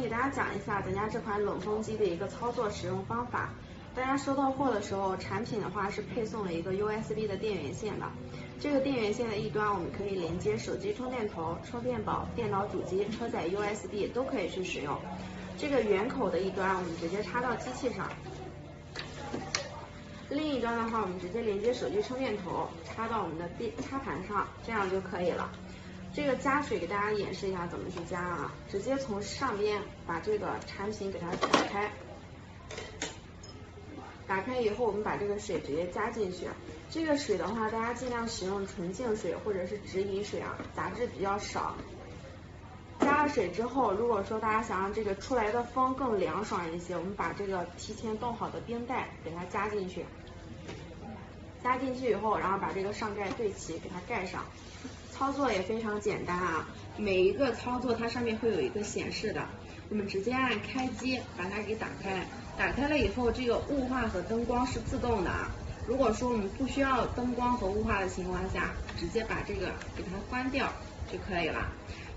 给大家讲一下咱家这款冷风机的一个操作使用方法。大家收到货的时候，产品的话是配送了一个 USB 的电源线的。这个电源线的一端我们可以连接手机充电头、充电宝、电脑主机、车载 USB 都可以去使用。这个圆口的一端我们直接插到机器上，另一端的话我们直接连接手机充电头，插到我们的插盘上，这样就可以了。这个加水给大家演示一下怎么去加啊，直接从上边把这个产品给它打开，打开以后我们把这个水直接加进去。这个水的话大家尽量使用纯净水或者是直饮水啊，杂质比较少。加了水之后，如果说大家想让这个出来的风更凉爽一些，我们把这个提前冻好的冰袋给它加进去。加进去以后，然后把这个上盖对齐，给它盖上。操作也非常简单啊，每一个操作它上面会有一个显示的，我们直接按开机把它给打开，打开了以后这个雾化和灯光是自动的啊。如果说我们不需要灯光和雾化的情况下，直接把这个给它关掉就可以了。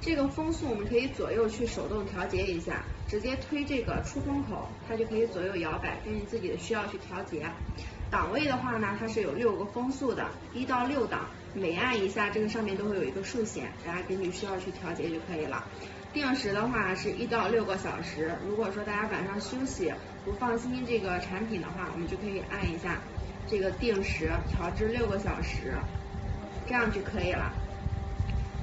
这个风速我们可以左右去手动调节一下，直接推这个出风口，它就可以左右摇摆，根据自己的需要去调节。档位的话呢，它是有6个风速的，1到6档，每按一下这个上面都会有一个数显，大家根据需要去调节就可以了。定时的话是1到6个小时，如果说大家晚上休息不放心这个产品的话，我们就可以按一下这个定时调至6个小时，这样就可以了。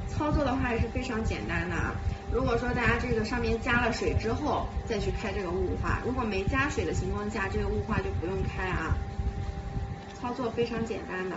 操作的话也是非常简单的啊。如果说大家这个上面加了水之后再去开这个雾化，如果没加水的情况下，这个雾化就不用开啊。操作非常简单的。